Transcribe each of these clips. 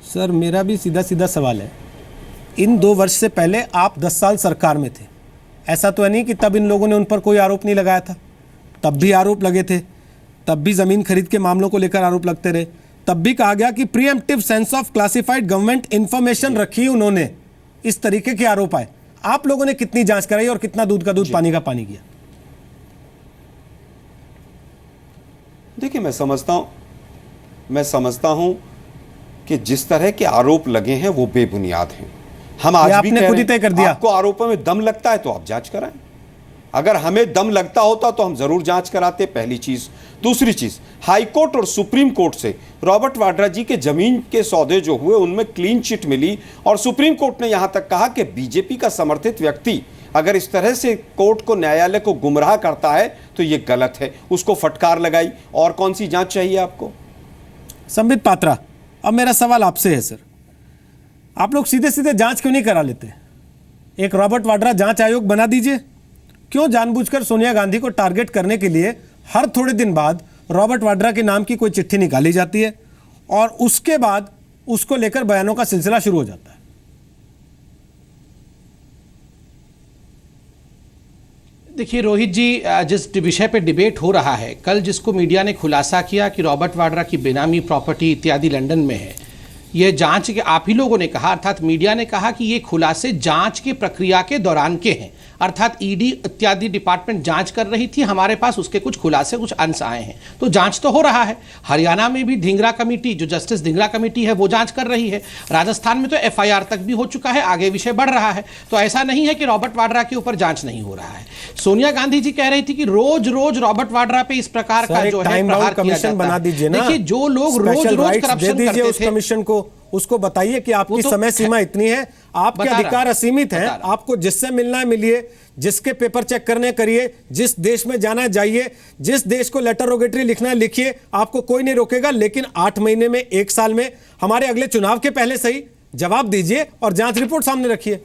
Sir मेरा भी सीधा सीधा सवाल है, इन 2 वर्ष से पहले आप 10 साल सरकार में थे, ऐसा तो है नहीं कि तब इन लोगों ने उन पर कोई आरोप नहीं लगाया था? तब भी आरोप लगे थे, तब भी जमीन खरीद के मामलों को लेकर आरोप लगते रहे, तब भी कहा गया कि pre-emptive sense of classified government information रखी उन्होंने, इस तरीके के आरोप आए। आप लोगों ने कितनी जांच कराई और कितना दूध का दूध पानी का पानी किया? देखिए, मैं समझता हूं कि जिस तरह के आरोप लगे हैं वो बेबुनियाद हैं। हम आज भी आपने खुद ही तय कर दिया। आपको आरोपों में दम लगता है तो आप जांच कराएं। अगर हमें दम लगता होता तो हम जरूर जांच कराते, पहली चीज। दूसरी चीज, हाई कोर्ट और सुप्रीम कोर्ट से रॉबर्ट वाड्रा जी के जमीन के सौदे जो हुए उनमें क्लीन चिट मिली, और सुप्रीम कोर्ट ने यहां तक कहा कि बीजेपी का समर्थित व्यक्ति अगर इस तरह से कोर्ट को, न्यायालय को गुमराह करता है तो यह गलत है, उसको फटकार लगाई। और कौन सी जांच चाहिए आपको? संबित पात्रा, अब मेरा सवाल आपसे है सर, आप लोग सीधे सीधे जांच क्यों नहीं करा लेते? एक रॉबर्ट वाड्रा जांच आयोग बना दीजिए। क्यों जानबूझकर सोनिया गांधी को टारगेट करने के लिए हर थोड़े दिन बाद रॉबर्ट वाड्रा के नाम की कोई चिट्ठी निकाली जाती है और उसके बाद उसको लेकर बयानों का सिलसिला शुरू हो जाता है? देखिए रोहित जी, जिस विषय पे डिबेट हो रहा है, कल जिसको मीडिया ने खुलासा किया कि रॉबर्ट वाड्रा की बेनामी प्रॉपर्टी इत्यादि लंदन में है, ये जांच के, आप ही लोगों ने कहा, अर्थात मीडिया ने कहा कि ये खुलासे जांच की प्रक्रिया के दौरान के हैं, अर्थात ईडी इत्यादि डिपार्टमेंट जांच कर रही थी, हमारे पास उसके कुछ खुलासे, कुछ अंश आए हैं, तो जांच तो हो रहा है। हरियाणा में भी धिंगरा कमेटी, जो जस्टिस धिंगरा कमेटी है, वो जांच कर रही है। राजस्थान में तो एफआईआर तक भी हो चुका है, आगे विषय बढ़ रहा है। तो ऐसा नहीं है कि रॉबर्ट वाड्रा के ऊपर जांच नहीं हो रहा है। सोनिया गांधी जी कह रही थी कि रोज रोज रॉबर्ट वाड्रा पे इस प्रकार का जो है प्रहार किया जाता है। बना दीजिए ना। देखिए, जो लोग रोज रोज करप्शन करते थे, कमीशन को उसको बताइए कि आपकी तो समय सीमा इतनी है, आपके अधिकार असीमित हैं, आपको जिससे मिलना है मिलिए, जिसके पेपर चेक करने करिए, जिस देश में जाना है जाइए, जिस देश को लेटर रोगेटरी लिखना है लिखिए, आपको कोई नहीं रोकेगा। लेकिन 8 महीने में, 1 साल में, हमारे अगले चुनाव के पहले सही जवाब दीजिए और जांच रिपोर्ट सामने रखिए।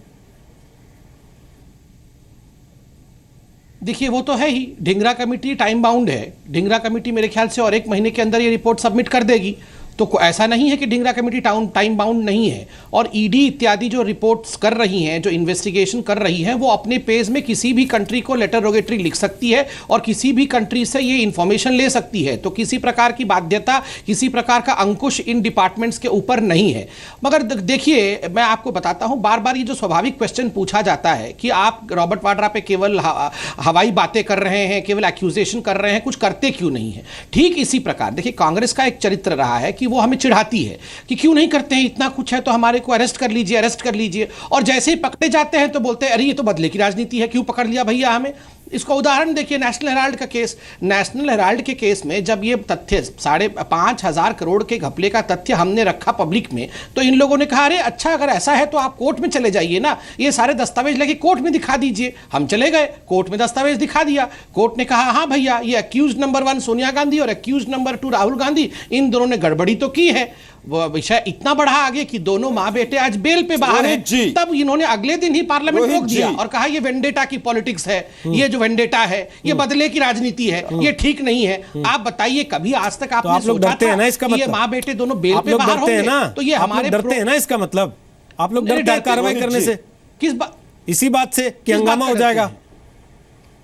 देखिए, वो तो है ही, ढिंगरा कमेटी टाइम बाउंड है। ढिंगरा कमेटी मेरे ख्याल से और 1 महीने के अंदर ये रिपोर्ट सबमिट कर देगी, तो ऐसा नहीं है कि ढिंगरा कमेटी टाइम बाउंड नहीं है। और ईडी इत्यादि जो रिपोर्ट्स कर रही हैं, जो इन्वेस्टिगेशन कर रही हैं, वो अपने पेज में किसी भी कंट्री को लेटर रोगेटरी लिख सकती है और किसी भी कंट्री से ये इंफॉर्मेशन ले सकती है। तो किसी प्रकार की बाध्यता, किसी प्रकार का अंकुश इन डिपार्टमेंट्स के ऊपर नहीं है। मगर देखिए, मैं आपको बताता हूं, बार बार ये जो स्वाभाविक क्वेश्चन पूछा जाता है कि आप रॉबर्ट वाड्रा पे केवल हवाई बातें कर रहे हैं, केवल एक्यूजेशन कर रहे हैं, कुछ करते क्यों नहीं है? ठीक इसी प्रकार देखिए, कांग्रेस का एक चरित्र रहा है कि वो हमें चिढ़ाती है कि क्यों नहीं करते हैं, इतना कुछ है तो हमारे को अरेस्ट कर लीजिए, और जैसे ही पकड़े जाते हैं तो बोलते हैं अरे ये तो बदले की राजनीति है, क्यों पकड़ लिया भैया हमें। इसका उदाहरण देखिए, नेशनल हेराल्ड का केस। नेशनल हेराल्ड के केस में जब ये तथ्य 5,500 करोड़ के घपले का तथ्य हमने रखा पब्लिक में, तो इन लोगों ने कहा अरे अच्छा, अगर ऐसा है तो आप कोर्ट में चले जाइए ना, ये सारे दस्तावेज लेके कोर्ट में दिखा दीजिए। हम चले गए, कोर्ट में दस्तावेज दिखा दिया। कोर्ट ने कहा हाँ भैया, ये अक्यूज नंबर 1 सोनिया गांधी और अक्यूज नंबर 2 राहुल गांधी, इन दोनों ने गड़बड़ी तो की है। वो विषय इतना बढ़ा आगे कि दोनों माँ बेटे आज बेल पे बाहर हैं। तब इन्होंने अगले दिन ही पार्लियामेंट रोक दिया और कहा ये वेंडेटा की पॉलिटिक्स है, ये जो वेंडेटा है, ये बदले की राजनीति है, ये ठीक नहीं है। आप बताइए, कभी आज तक आपने सोचा था कि ये माँ बेटे दोनों बेल पे बाहर होंगे? तो ये हमारे डरते हैं ना, इसका मतलब आप लोग डरते हैं कार्रवाई करने से। किस बात? इसी बात से कि हंगामा हो जाएगा।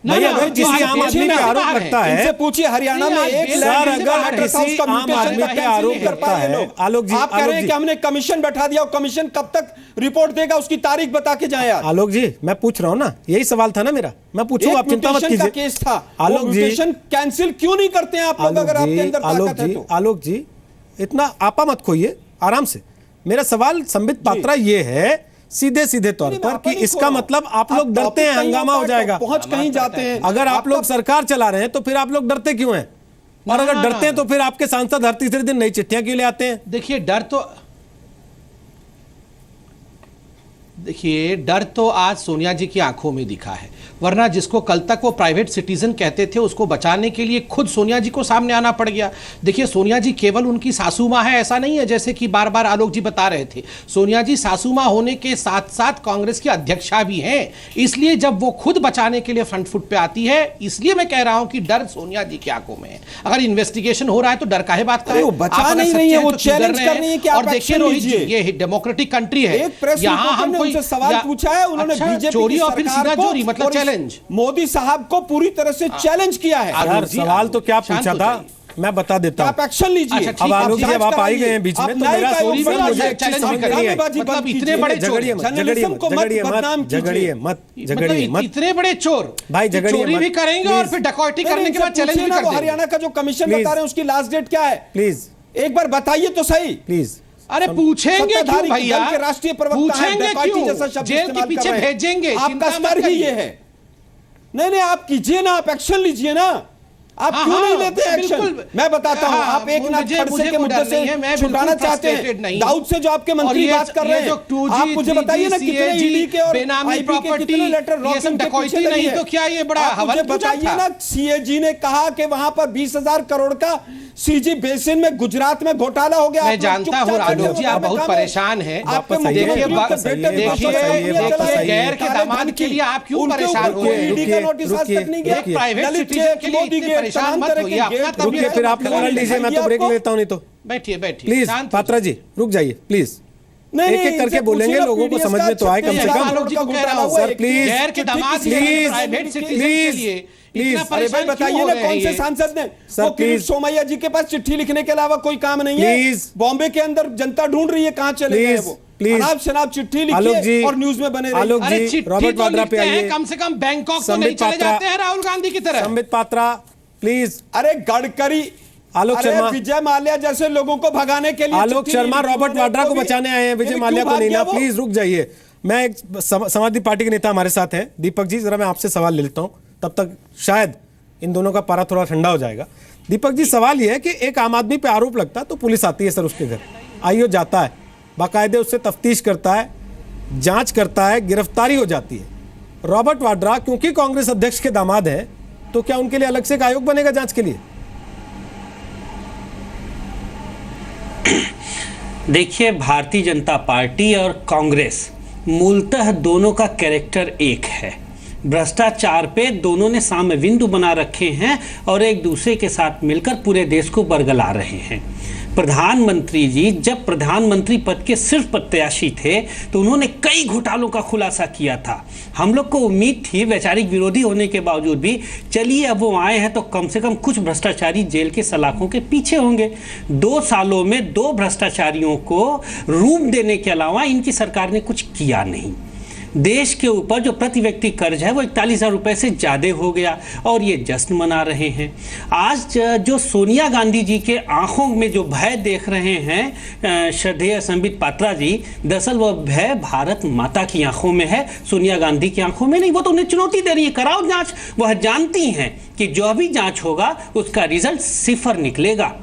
नहीं, अगर किसी आम आदमी पे आरोप लगता है, इनसे पूछिए हरियाणा में एक सर, अगर किसी आम आदमी पे आरोप लगता है, आलोक जी, आप कह रहे हैं कि हमने कमीशन बैठा दिया, और कमीशन कब तक रिपोर्ट देगा, उसकी तारीख बता के जाएं यार। आलोक जी, मैं पूछ रहा हूं ना, यही सवाल था ना मेरा, मैं पूछूं, आप चिंता मत कीजिए। केस था आलोक जी, कैंसिल क्यों नहीं करते हैं आप लोग? अगर आपके अंदर ताकत है तो। आलोक जी, इतना आपा मत खोइए, आराम से। मेरा सवाल संबित पात्रा ये है सीधे सीधे तौर पर कि इसका मतलब आप लोग डरते हैं हंगामा हो जाएगा, पहुंच कहीं जाते हैं। अगर आप लोग सरकार चला रहे हैं तो फिर आप लोग डरते क्यों हैं? और अगर डरते हैं तो फिर आपके सांसद हर तीसरे दिन नई चिट्ठियां क्यों ले आते हैं? देखिए, डर तो देखिए, डर तो आज सोनिया जी की आंखों में दिखा है, वरना जिसको कल तक वो प्राइवेट सिटीजन कहते थे, उसको बचाने के लिए खुद सोनिया जी को सामने आना पड़ गया। देखिए, सोनिया जी केवल उनकी सासू माँ है ऐसा नहीं है, जैसे कि बार बार आलोक जी बता रहे थे। सोनिया जी सासू माँ होने के साथ साथ कांग्रेस की अध्यक्षा भी हैं। इसलिए जब वो खुद बचाने के लिए फ्रंट फुट पे आती है, इसलिए मैं कह रहा हूं कि डर सोनिया जी की आंखों में है। अगर इन्वेस्टिगेशन हो रहा है तो डर काहे बात का है? वो बचा आप अगर नहीं सच्चे रही है, हैं वो तो क्यों डर चैलेंज रहे कर हैं? रही है कि और आप देखिए एक्शन रोहित जी, लीजिए। ये डेमोक्रेटिक कंट्री है। एक प्रेस रिपोर्टर ने उनसे सवाल पूछा है, उन्होंने बीजेपी चोरी की और फिर सरकार सीधा को चोरी, मतलब और इस चैलेंज। मोदी साहब को पूरी तरह से चैलेंज किया है। यार सवाल तो क्या शांत पूछा हो था, जाइए। मैं बता देता हूं। आप एक्शन लीजिए। अच्छा, ठीक अब है, आलोक जी जांच जब आप आई गए हैं बीच में, तो मेरा चोरी सर में मुझे आप एक चीज चैलेंज समझ भी में नहीं आई। करें। मतलब इतने बड़े चोर, झगड़िए मत, जर्नलिज्म को मत झगड़िए बदनाम मत, झगड़िए मत, मतलब झगड़िए मत इतने बड़े चोर भाई, झगड़िए चोरी मत, भी करेंगे और please। फिर डकैती नहीं, करने के बाद इनसे चैलेंज भी पूछिए ना, कर वो देंगे। हरियाणा का जो कमीशन Please। बता रहे हैं उसकी लास्ट डेट क्या है? प्लीज एक बार बताइए तो सही। प्लीज। अरे पूछेंगे क्यों सत्ताधारी भैया? दल के राष्ट्रीय प्रवक्ता हैं, पूछेंगे डकैती क्यों? जैसा शब्द जेल के इस्तेमाल पीछे कर रहे हैं। भेजेंगे, आपका चिंता मत स्तर ही करिए। ये है। नहीं, आप कीजिए ना, आप एक्शन लीजिए ना। आप हाँ, क्यों हाँ, नहीं लेते एक्शन? बिल्कुल। मैं बताता हूं, हाँ, आप एक नाथ मुझे खड़से के कोई मुद्दे डर से नहीं है, मैं छुटाना बिल्कुल चाहते frustrated हैं। नहीं। दाऊद से जो आपके मंत्री और बात कर रहे ये जो हैं, 2G, आप मुझे बताइए ना 3G, कितने ईडी के और बेनामी आईबी के प्रॉपर्टी, कितने लेटर ये सब रॉकिंग के डकैती पीछे लगी नहीं है? तो क्या ये बड़ा आप मुझे हवन पूजा बताइए था? ना, सीएजी ने कहा कि वहां पर 20,000 करोड़ का सीजी बेसिन में गुजरात में घोटाला हो गया। मैं जानता हूं आलोक जी, आप बहुत परेशान हैं। आपके आइए, देखिए वापस आइए, देखिए गैर के दामाद के लिए आप क्यों परेशान हो रहे हैं? ईडी का नोटिस आज तक नहीं गया। एक प्राइवेट सिटीजन के लिए इतने परेशान मत होइए। अपना तब रुकिए, फिर आप लड़ लीजिए, मैं तो ब्रेक लेता हूं। नहीं तो बैठिए बैठिए, प्लीज शांत पात्रा जी रुक जाइए प्लीज। एक एक करके बोलेंगे, लोगों को समझ में तो आए कम से कम। आलोक जी को कह रहा हूं, सर प्लीज गैर के दामाद के लिए प्लीज प्राइवेट सिटीजन के प्लीज लिए प्लीज। इतना अरे भाई परेशान बताइए क्यों हो ना, रहे हैं कौन से ये? सांसद ने? सर, वो किरीट प्लीज। सोमैया जी के पास चिट्ठी लिखने के अलावा कोई काम नहीं है। प्लीज। बॉम्बे के अंदर जनता ढूंढ रही है, कहां चले गए प्लीज, वो? प्लीज। अनाप शनाप चिट्ठी आलोक जी, लिखिए और न्यूज में बने रहिए। आलोक अरे जी, चिट्ठी रॉबर्ट तो वाड्रा पे लिखते हैं, आइए। कम से कम बैंकॉक तो संबित नहीं चले पात्रा। जाते हैं राहुल गांधी की तरह। संबित पात्रा प्लीज। अरे गडकरी, आलोक अरे शर्मा। विजय माल्या जैसे लोगों को भगाने के लिए आलोक चिट्ठी शर्मा लिखी रॉबर्ट उन्होंने, वाड्रा को भी- बचाने आए हैं, विजय फिर माल्या क्यों को नहीं भाग ना। गया वो? प्लीज रुक जाइए। मैं एक समाजवादी पार्टी के नेता हमारे साथ हैं, दीपक जी, जरा मैं आपसे सवाल ले लेता हूं, तब तक शायद इन दोनों का पारा थोड़ा ठंडा हो जाएगा। दीपक जी, सवाल यह है कि एक आम आदमी पे आरोप लगता है तो पुलिस आती है सर उसके घर, आईओ जाता है, बाकायदे उससे तफ्तीश करता है, जांच करता है, गिरफ्तारी हो जाती है। रॉबर्ट वाड्रा क्योंकि कांग्रेस अध्यक्ष के दामाद है, तो क्या उनके लिए अलग से एक आयोग बनेगा जांच के लिए? देखिए, भारतीय जनता पार्टी और कांग्रेस मूलतः दोनों का कैरेक्टर एक है। भ्रष्टाचार पे दोनों ने साम्य बिंदु बना रखे हैं और एक दूसरे के साथ मिलकर पूरे देश को बरगला रहे हैं। प्रधानमंत्री जी जब प्रधानमंत्री पद के सिर्फ प्रत्याशी थे तो उन्होंने कई घोटालों का खुलासा किया था। हम लोग को उम्मीद थी, वैचारिक विरोधी होने के बावजूद भी, चलिए अब वो आए हैं तो कम से कम कुछ भ्रष्टाचारी जेल के सलाखों के पीछे होंगे। 2 सालों में 2 भ्रष्टाचारियों को रूप देने के अलावा इनकी सरकार ने कुछ किया नहीं। देश के ऊपर जो प्रति व्यक्ति कर्ज है वो 41,000 रुपए से ज़्यादा हो गया और ये जश्न मना रहे हैं। आज जो सोनिया गांधी जी के आंखों में जो भय देख रहे हैं श्रद्धेय संबित पात्रा जी, दरअसल वह भय भारत माता की आंखों में है, सोनिया गांधी की आंखों में नहीं। वो तो उन्हें चुनौती दे रही है, कराओ जांच। वह जानती हैं कि जो भी जांच होगा उसका रिजल्ट 0 निकलेगा।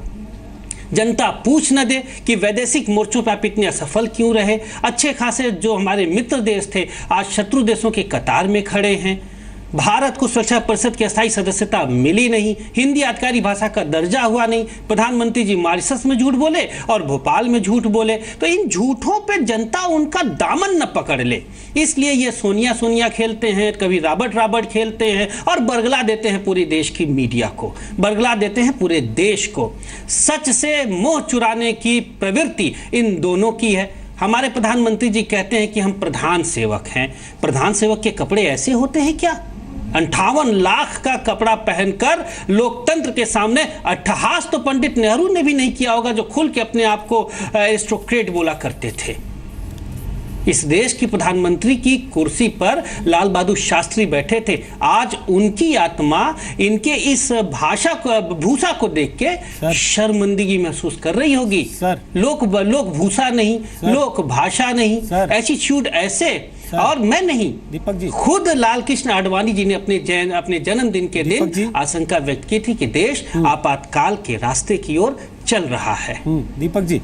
जनता पूछ न दे कि वैदेशिक मोर्चों पर आप इतने असफल क्यों रहे। अच्छे खासे जो हमारे मित्र देश थे आज शत्रु देशों के कतार में खड़े हैं। भारत को सुरक्षा परिषद की अस्थायी सदस्यता मिली नहीं, हिंदी आधिकारिक भाषा का दर्जा हुआ नहीं, प्रधानमंत्री जी मॉरिशस में झूठ बोले और भोपाल में झूठ बोले, तो इन झूठों पे जनता उनका दामन न पकड़ ले, इसलिए ये सोनिया सोनिया खेलते हैं, कभी रॉबर्ट खेलते हैं और बरगला देते हैं पूरे देश की मीडिया को, बरगला देते हैं पूरे देश को। सच से मोह चुराने की प्रवृत्ति इन दोनों की है। हमारे प्रधानमंत्री जी कहते हैं कि हम प्रधान सेवक हैं। प्रधान सेवक के कपड़े ऐसे होते हैं क्या? 58 लाख का कपड़ा पहनकर लोकतंत्र के सामने अट्टहास तो पंडित नेहरू ने भी नहीं किया होगा, जो खुल के अपने आप को एरिस्टोक्रेट बोला करते थे। इस देश की प्रधानमंत्री की कुर्सी पर लाल बहादुर शास्त्री बैठे थे। आज उनकी आत्मा इनके इस भाषा को, भूसा को देख के शर्मिंदगी महसूस कर रही होगी। लोक भूसा नहीं, लोक भाषा नहीं, ऐसी छूट ऐसे। और मैं नहीं, दीपक जी, खुद लाल कृष्ण आडवाणी जी ने अपने जन्मदिन के दिन आशंका व्यक्त की थी कि देश आपातकाल के रास्ते की ओर चल रहा है। दीपक जी,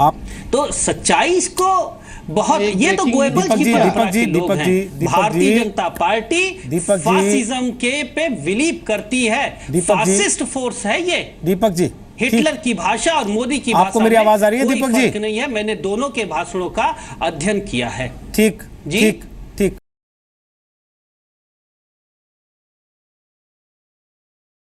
आप तो सच्चाई इसको बहुत, ये तो देखिए, गोएबल्स दीपक की जी, परंपरा दीपक जी, के लोग दीपक हैं। जी, दीपक भारतीय जी, जनता पार्टी दीपक जी, फासिज्म के पे बिलीव करती है। दीपक जी, फासिस्ट फोर्स है ये। दीपक जी, हिटलर की भाषा और मोदी की आपको भाषा मेरी में आवाज आ रही है, कोई दीपक जी? फर्क नहीं है। मैंने दोनों के भाषणों का अध्ययन किया है। ठीक जी। ठीक